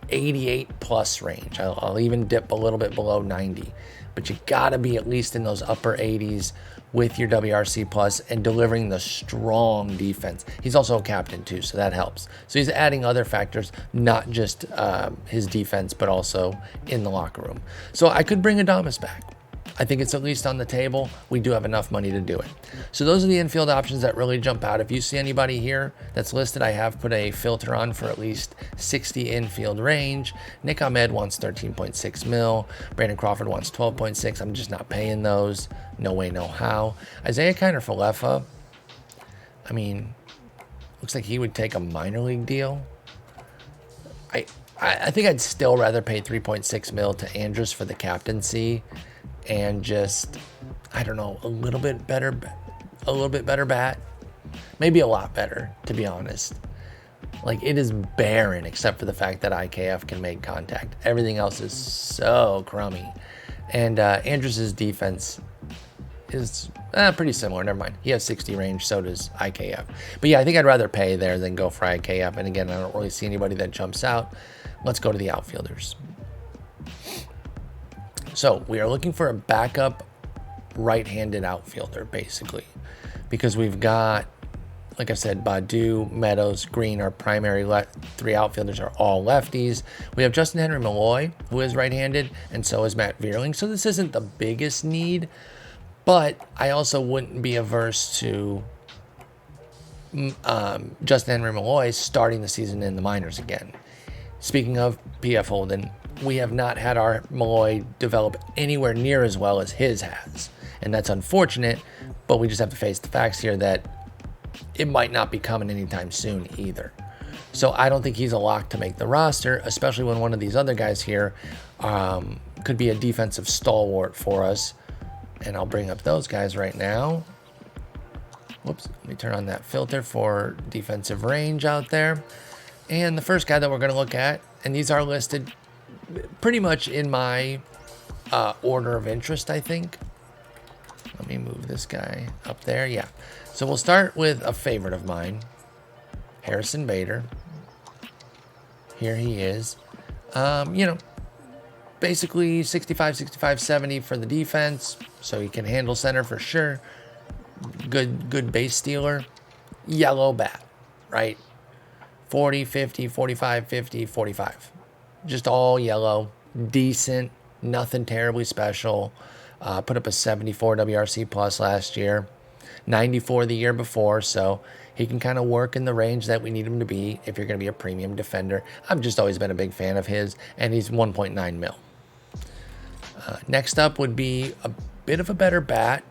[SPEAKER 1] 88 plus range. I'll even dip a little bit below 90, but you gotta be at least in those upper 80s with your WRC plus and delivering the strong defense. He's also a captain too, so that helps. So he's adding other factors, not just his defense, but also in the locker room. So I could bring Adames back. I think it's at least on the table. We do have enough money to do it. So those are the infield options that really jump out. If you see anybody here that's listed, I have put a filter on for at least 60 infield range. Nick Ahmed wants 13.6 mil. Brandon Crawford wants 12.6. I'm just not paying those. No way, no how. Isaiah Kiner-Falefa, I mean, looks like he would take a minor league deal. I think I'd still rather pay 3.6 mil to Andrus for the captaincy and just, I don't know, a little bit better bat. Maybe a lot better, to be honest. Like, it is barren except for the fact that IKF can make contact. Everything else is so crummy. And Andrus's defense is pretty similar. Never mind. He has 60 range, so does IKF. But yeah, I think I'd rather pay there than go for IKF. And again, I don't really see anybody that jumps out. Let's go to the outfielders. So we are looking for a backup right-handed outfielder, basically, because we've got, like I said, Badu, Meadows, Green, our primary 3 outfielders are all lefties. We have Justin Henry Malloy, who is right-handed, and so is Matt Vierling. So this isn't the biggest need, but I also wouldn't be averse to Justin Henry Malloy starting the season in the minors again. Speaking of PF Holden, we have not had our Malloy develop anywhere near as well as his has. And that's unfortunate, but we just have to face the facts here that it might not be coming anytime soon either. So I don't think he's a lock to make the roster, especially when one of these other guys here could be a defensive stalwart for us. And I'll bring up those guys right now. Whoops, let me turn on that filter for defensive range out there. And the first guy that we're going to look at, and these are listed pretty much in my order of interest, I think. Let me move this guy up there. Yeah. So we'll start with a favorite of mine, Harrison Bader. Here he is. Basically 65, 65, 70 for the defense. So he can handle center for sure. Good base stealer. Yellow bat, right? 40, 50, 45, 50, 45. Just all yellow, decent, nothing terribly special. Put up a 74 WRC plus last year, 94 the year before, so he can kind of work in the range that we need him to be if you're going to be a premium defender. I've just always been a big fan of his, and he's 1.9 mil. Next up would be a bit of a better bat,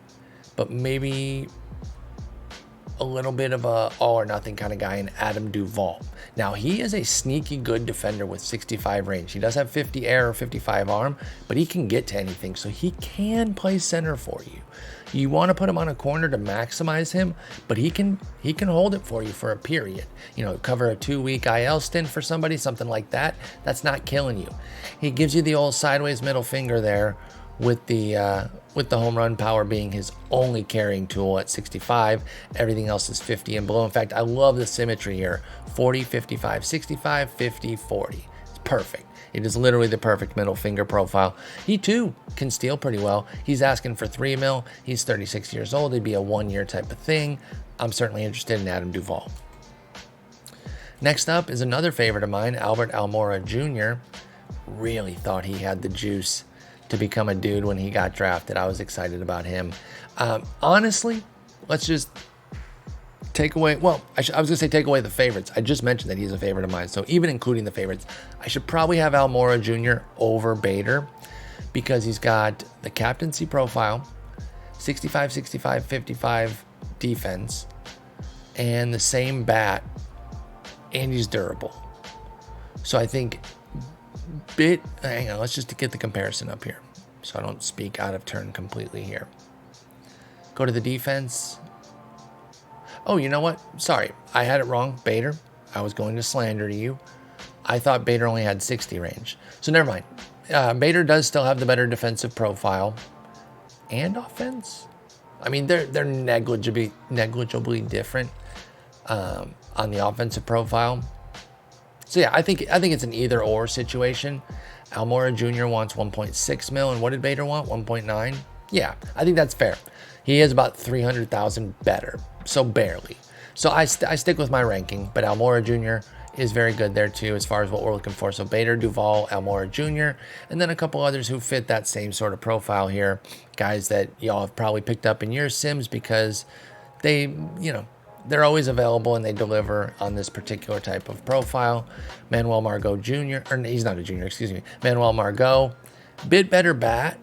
[SPEAKER 1] but maybe a little bit of a all or nothing kind of guy in Adam Duvall. Now, he is a sneaky good defender with 65 range. He does have 50 air or 55 arm, but he can get to anything, so he can play center for you. You want to put him on a corner to maximize him, but he can hold it for you for a period. Cover a 2-week IL stint for somebody, something like that. That's not killing you. He gives you the old sideways middle finger there, with the home run power being his only carrying tool at 65. Everything else is 50 and below. In fact, I love the symmetry here. 40, 55, 65, 50, 40. It's perfect. It is literally the perfect middle finger profile. He too can steal pretty well. He's asking for $3 million. He's 36 years old. It'd be a 1-year type of thing. I'm certainly interested in Adam Duvall. Next up is another favorite of mine, Albert Almora Jr. Really thought he had the juice to become a dude when he got drafted. I was excited about him. Honestly, let's just take away, I was going to say take away the favorites. I just mentioned that he's a favorite of mine. So even including the favorites, I should probably have Almora Jr. over Bader because he's got the captaincy profile, 65, 65, 55 defense, and the same bat, and he's durable. So I think hang on, let's just get the comparison up here so I don't speak out of turn completely here. Go to the defense. Oh, you know what? Sorry, I had it wrong. Bader, I was going to slander to you. I thought Bader only had 60 range. So never mind. Bader does still have the better defensive profile and offense. I mean, they're negligibly different on the offensive profile. So yeah, I think it's an either or situation. Almora Jr. wants 1.6 mil, and what did Bader want? 1.9. Yeah, I think that's fair. He is about 300,000 better, so barely. So I stick with my ranking, but Almora Jr. is very good there too as far as what we're looking for. So Bader, Duvall, Almora Jr., and then a couple others who fit that same sort of profile here. Guys that y'all have probably picked up in your sims because they, they're always available and they deliver on this particular type of profile. Manuel Margot Jr., or he's not a junior, excuse me. Manuel Margot, bit better bat,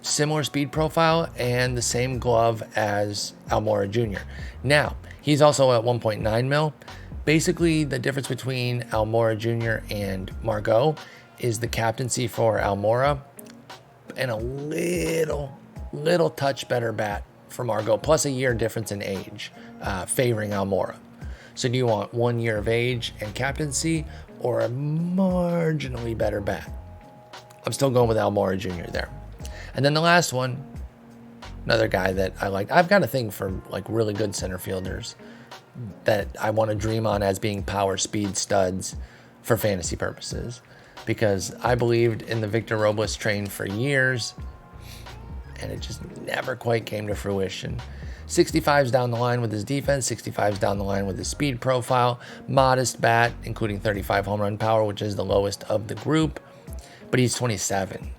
[SPEAKER 1] similar speed profile, and the same glove as Almora Jr. Now, he's also at 1.9 mil. Basically, the difference between Almora Jr. and Margot is the captaincy for Almora and a little touch better bat for Margot, plus a year difference in age, favoring Almora. So do you want 1 year of age and captaincy or a marginally better bat? I'm still going with Almora Jr. there. And then the last one, another guy that I like. I've got a thing for like really good center fielders that I want to dream on as being power speed studs for fantasy purposes, because I believed in the Victor Robles train for years and it just never quite came to fruition. 65's down the line with his defense, 65's down the line with his speed profile, modest bat, including 35 home run power, which is the lowest of the group, but he's 27.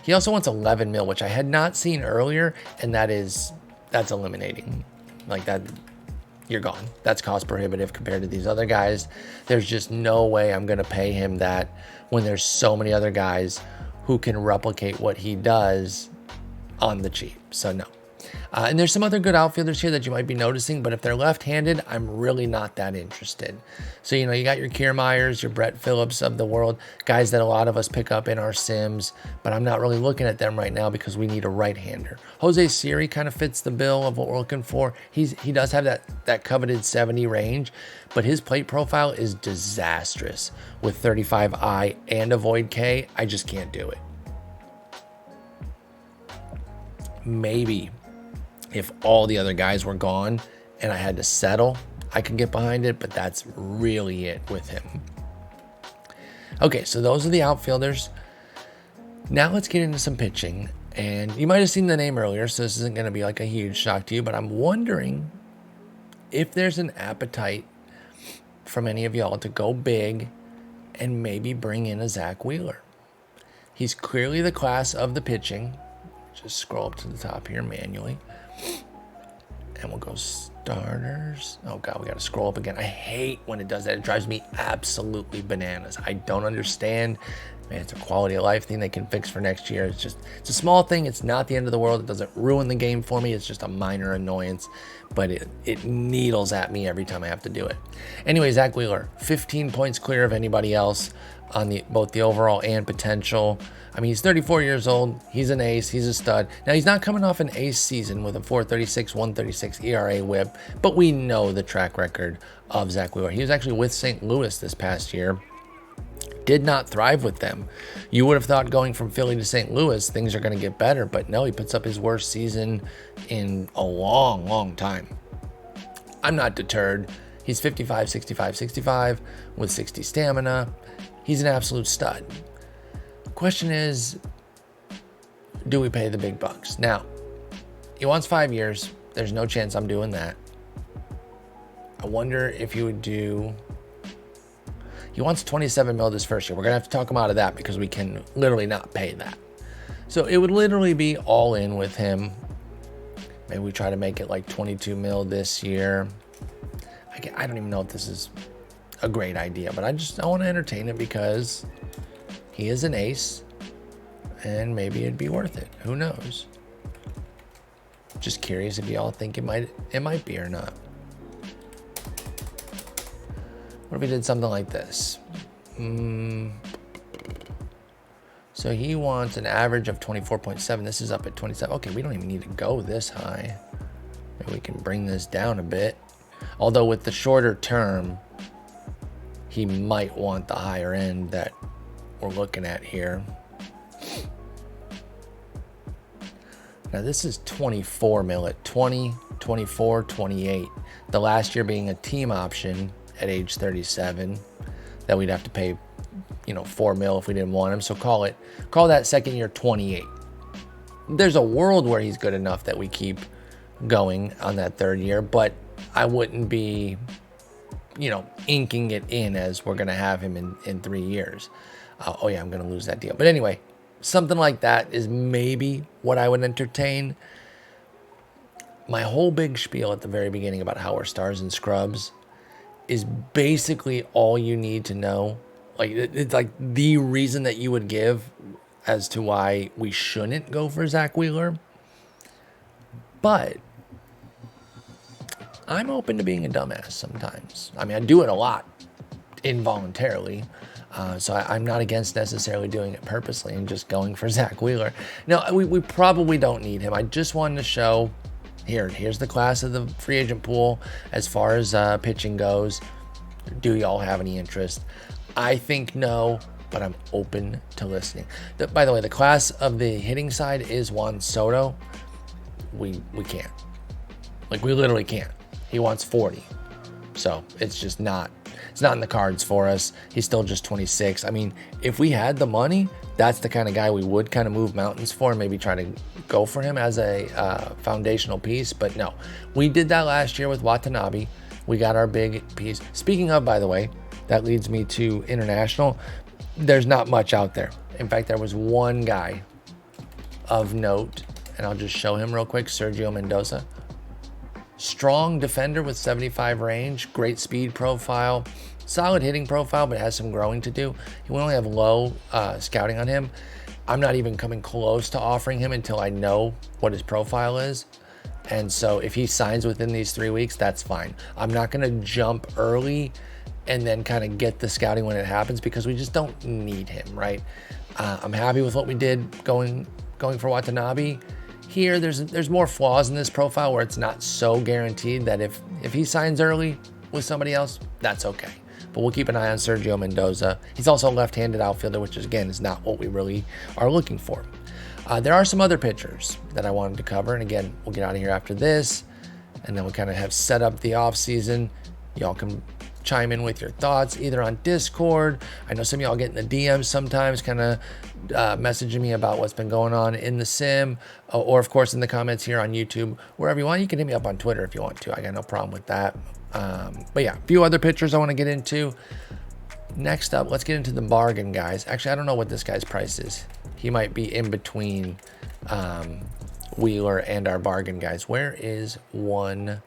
[SPEAKER 1] He also wants 11 mil, which I had not seen earlier, and that's eliminating. Like that, you're gone. That's cost prohibitive compared to these other guys. There's just no way I'm going to pay him that when there's so many other guys who can replicate what he does on the cheap. So no. And there's some other good outfielders here that you might be noticing, but if they're left-handed, I'm really not that interested. So, you got your Kiermaiers, your Brett Phillips of the world, guys that a lot of us pick up in our sims, but I'm not really looking at them right now because we need a right-hander. Jose Siri kind of fits the bill of what we're looking for. He does have that coveted 70 range, but his plate profile is disastrous. With 35I and a void K, I just can't do it. Maybe if all the other guys were gone and I had to settle, I can get behind it, but that's really it with him. Okay, so those are the outfielders. Now let's get into some pitching. And you might have seen the name earlier, so this isn't going to be like a huge shock to you, but I'm wondering if there's an appetite from any of y'all to go big and maybe bring in a Zach Wheeler. He's clearly the class of the pitching. Just scroll up to the top here manually. And we'll go starters. Oh God, we got to scroll up again. I hate when it does that. It drives me absolutely bananas. I don't understand. And it's a quality of life thing they can fix for next year. It's a small thing. It's not the end of the world. It doesn't ruin the game for me. It's just a minor annoyance, but it needles at me every time I have to do it. Anyway, Zach Wheeler, 15 points clear of anybody else on both the overall and potential. I mean, he's 34 years old. He's an ace. He's a stud. Now, he's not coming off an ace season with a 4.36, 1.36 ERA whip, but we know the track record of Zach Wheeler. He was actually with St. Louis this past year. Did not thrive with them. You would have thought going from Philly to St. Louis, things are going to get better, but no, he puts up his worst season in a long, long time. I'm not deterred. He's 55, 65, 65 with 60 stamina. He's an absolute stud. Question is, do we pay the big bucks? Now, he wants 5 years. There's no chance I'm doing that. I wonder if you would do... He wants 27 mil this first year. We're going to have to talk him out of that because we can literally not pay that. So it would literally be all in with him. Maybe we try to make it like 22 mil this year. I don't even know if this is a great idea, but I want to entertain it because he is an ace and maybe it'd be worth it. Who knows? Just curious if y'all think it might be or not. What if we did something like this? So he wants an average of 24.7. This is up at 27. Okay, we don't even need to go this high. Maybe we can bring this down a bit. Although with the shorter term, he might want the higher end that we're looking at here. Now this is 24 mil at 20, 24, 28. The last year being a team option at age 37 that we'd have to pay, 4 mil if we didn't want him. So call that second year 28. There's a world where he's good enough that we keep going on that third year, but I wouldn't be, inking it in as we're going to have him in 3 years. Oh yeah, I'm going to lose that deal. But anyway, something like that is maybe what I would entertain. My whole big spiel at the very beginning about how we're stars and scrubs is basically all you need to know. Like, it's like the reason that you would give as to why we shouldn't go for Zach Wheeler. But I'm open to being a dumbass sometimes. I mean, I do it a lot involuntarily. So I'm not against necessarily doing it purposely and just going for Zach Wheeler. No, we probably don't need him. I just wanted to show... Here's the class of the free agent pool as far as pitching goes. Do y'all have any interest? I think no, but I'm open to listening. By the way, the class of the hitting side is Juan Soto. We can't. Like, we literally can't. He wants 40. So it's just not... It's not in the cards for us. He's still just 26. I mean, if we had the money, that's the kind of guy we would kind of move mountains for, maybe try to go for him as a foundational piece. But no, we did that last year with Watanabe. We got our big piece. Speaking of, by the way, that leads me to international. There's not much out there. In fact, there was one guy of note, and I'll just show him real quick, Sergio Mendoza. Strong defender with 75 range, great speed profile, solid hitting profile, but has some growing to do. We only have low scouting on him. I'm not even coming close to offering him until I know what his profile is. And so if he signs within these 3 weeks, that's fine. I'm not going to jump early and then kind of get the scouting when it happens because we just don't need him, right? I'm happy with what we did going for Watanabe. Here, there's more flaws in this profile where it's not so guaranteed that if he signs early with somebody else, that's okay. But we'll keep an eye on Sergio Mendoza. He's also a left-handed outfielder, which is, again, is not what we really are looking for. There are some other pitchers that I wanted to cover, and again, we'll get out of here after this, and then we kind of have set up the off-season. Y'all can chime in with your thoughts either on Discord. I know some of y'all get in the DMs sometimes, kind of messaging me about what's been going on in the sim, or of course in the comments here on YouTube, wherever you want. You can hit me up on Twitter if you want to. I got no problem with that. But yeah, a few other pitchers I want to get into. Next up, let's get into the bargain guys. Actually, I don't know what this guy's price is. He might be in between Wheeler and our bargain guys. Where is one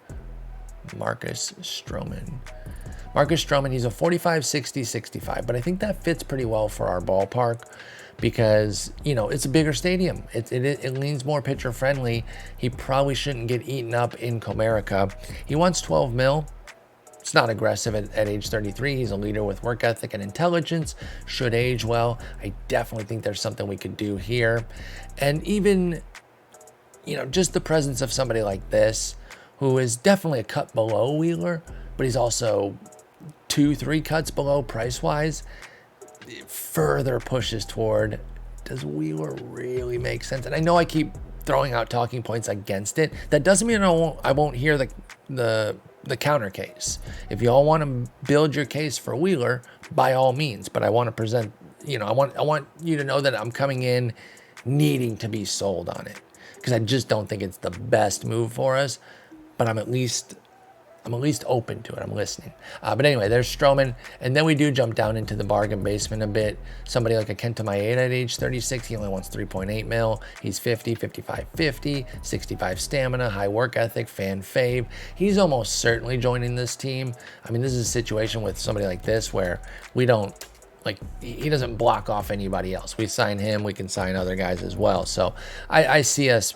[SPEAKER 1] Marcus Stroman? Marcus Stroman, he's a 45, 60, 65, but I think that fits pretty well for our ballpark because, you know, it's a bigger stadium. It leans more pitcher friendly. He probably shouldn't get eaten up in Comerica. He wants 12 mil. It's not aggressive at age 33. He's a leader with work ethic and intelligence, should age well. I definitely think there's something we could do here. And even, you know, just the presence of somebody like this, who is definitely a cut below Wheeler, but he's also 2-3 cuts below price-wise, it further pushes toward, does Wheeler really make sense? And I know I keep throwing out talking points against it. That doesn't mean I won't hear the counter case. If you all want to build your case for Wheeler, by all means, but I want to present, you know, I want you to know that I'm coming in needing to be sold on it, because I just don't think it's the best move for us, but I'm at least open to it. I'm listening. But anyway, there's Stroman. And then we do jump down into the bargain basement a bit. Somebody like a Kenta Maeda at age 36, he only wants 3.8 mil. He's 50, 55, 50, 65 stamina, high work ethic, fan fave. He's almost certainly joining this team. I mean, this is a situation with somebody like this where we don't, like, he doesn't block off anybody else. We sign him, we can sign other guys as well. So I see us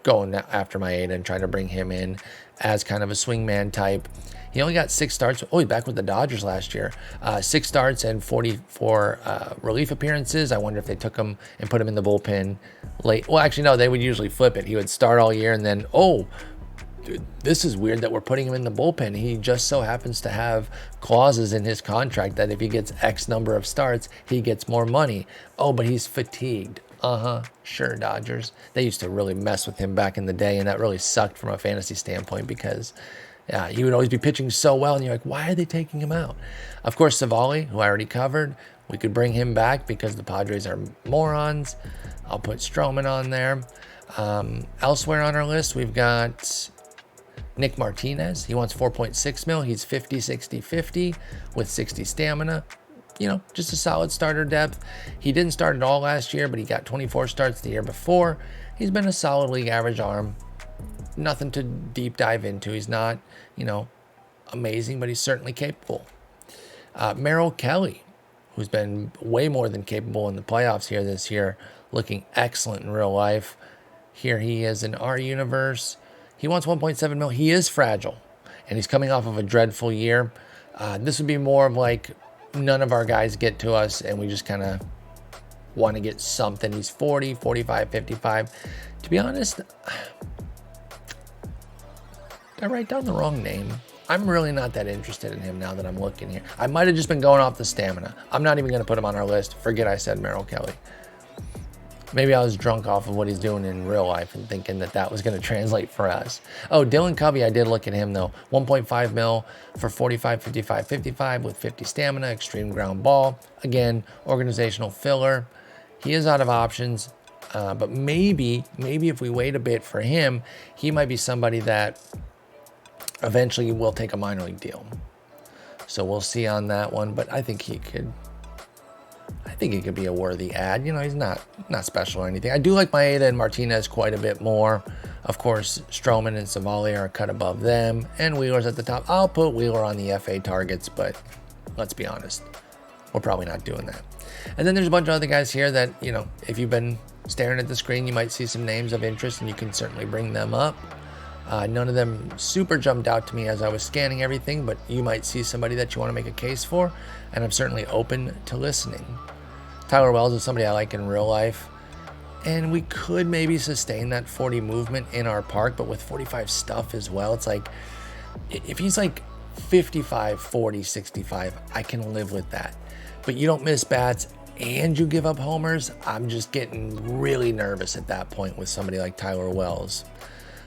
[SPEAKER 1] going after Maeda and trying to bring him in as kind of a swingman type. He only got 6 starts. Oh, he's back with the Dodgers last year. 6 starts and 44 relief appearances. I wonder if they took him and put him in the bullpen late. Well, actually, no, they would usually flip it. He would start all year and then, oh, dude, this is weird that we're putting him in the bullpen. He just so happens to have clauses in his contract that if he gets X number of starts, he gets more money. Oh, but he's fatigued. Sure, Dodgers. They used to really mess with him back in the day, and that really sucked from a fantasy standpoint because he would always be pitching so well, and you're like, why are they taking him out? Of course, Savali, who I already covered, we could bring him back because the Padres are morons. I'll put Stroman on there. Elsewhere on our list, we've got Nick Martinez. He wants 4.6 mil. He's 50, 60, 50 with 60 stamina. You know, just a solid starter depth. He didn't start at all last year, but he got 24 starts the year before. He's been a solid league average arm. Nothing to deep dive into. He's not, you know, amazing, but he's certainly capable. Merrill Kelly, who's been way more than capable in the playoffs here this year, looking excellent in real life. Here he is in our universe. He wants 1.7 mil. He is fragile, and he's coming off of a dreadful year. This would be more of like, none of our guys get to us, and we just kind of want to get something. He's 40, 45, 55. To be honest, did I write down the wrong name? I'm really not that interested in him now that I'm looking here. I might have just been going off the stamina. I'm not even going to put him on our list. Forget I said Merrill Kelly. Maybe I was drunk off of what he's doing in real life and thinking that was going to translate for us. Oh, Dylan Covey, I did look at him, though. 1.5 mil for 45, 55, 55 with 50 stamina, extreme ground ball. Again, organizational filler. He is out of options, but maybe if we wait a bit for him, he might be somebody that eventually will take a minor league deal. So we'll see on that one, but I think he could be a worthy ad. You know, he's not special or anything. I do like Maeda and Martinez quite a bit more. Of course, Stroman and Savali are a cut above them, and Wheeler's at the top. I'll put Wheeler on the FA targets, but let's be honest, we're probably not doing that. And then there's a bunch of other guys here that, you know, if you've been staring at the screen, you might see some names of interest, and you can certainly bring them up. None of them super jumped out to me as I was scanning everything, but you might see somebody that you want to make a case for, and I'm certainly open to listening. Tyler Wells is somebody I like in real life, and we could maybe sustain that 40 movement in our park, but with 45 stuff as well, it's like, if he's like 55, 40, 65, I can live with that. But you don't miss bats and you give up homers, I'm just getting really nervous at that point with somebody like Tyler Wells.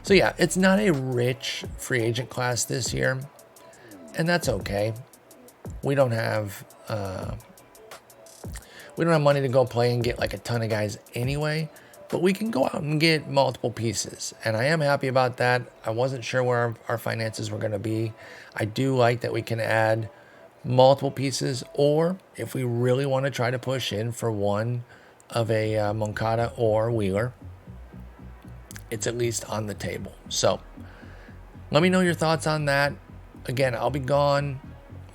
[SPEAKER 1] So yeah, it's not a rich free agent class this year, and that's okay. We don't have money to go play and get like a ton of guys anyway, but we can go out and get multiple pieces, and I am happy about that. I wasn't sure where our finances were going to be. I do like that we can add multiple pieces, or if we really want to try to push in for one of a Moncada or Wheeler, it's at least on the table. So let me know your thoughts on that. Again, I'll be gone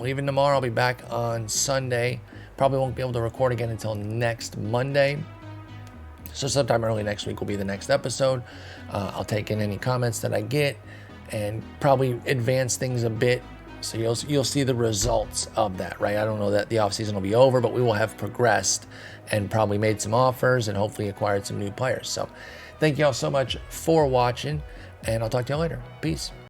[SPEAKER 1] leaving tomorrow. I'll be back on Sunday. Probably won't be able to record again until next Monday. So sometime early next week will be the next episode. I'll take in any comments that I get and probably advance things a bit. So you'll see the results of that, right? I don't know that the offseason will be over, but we will have progressed and probably made some offers and hopefully acquired some new players. So thank you all so much for watching, and I'll talk to you all later. Peace.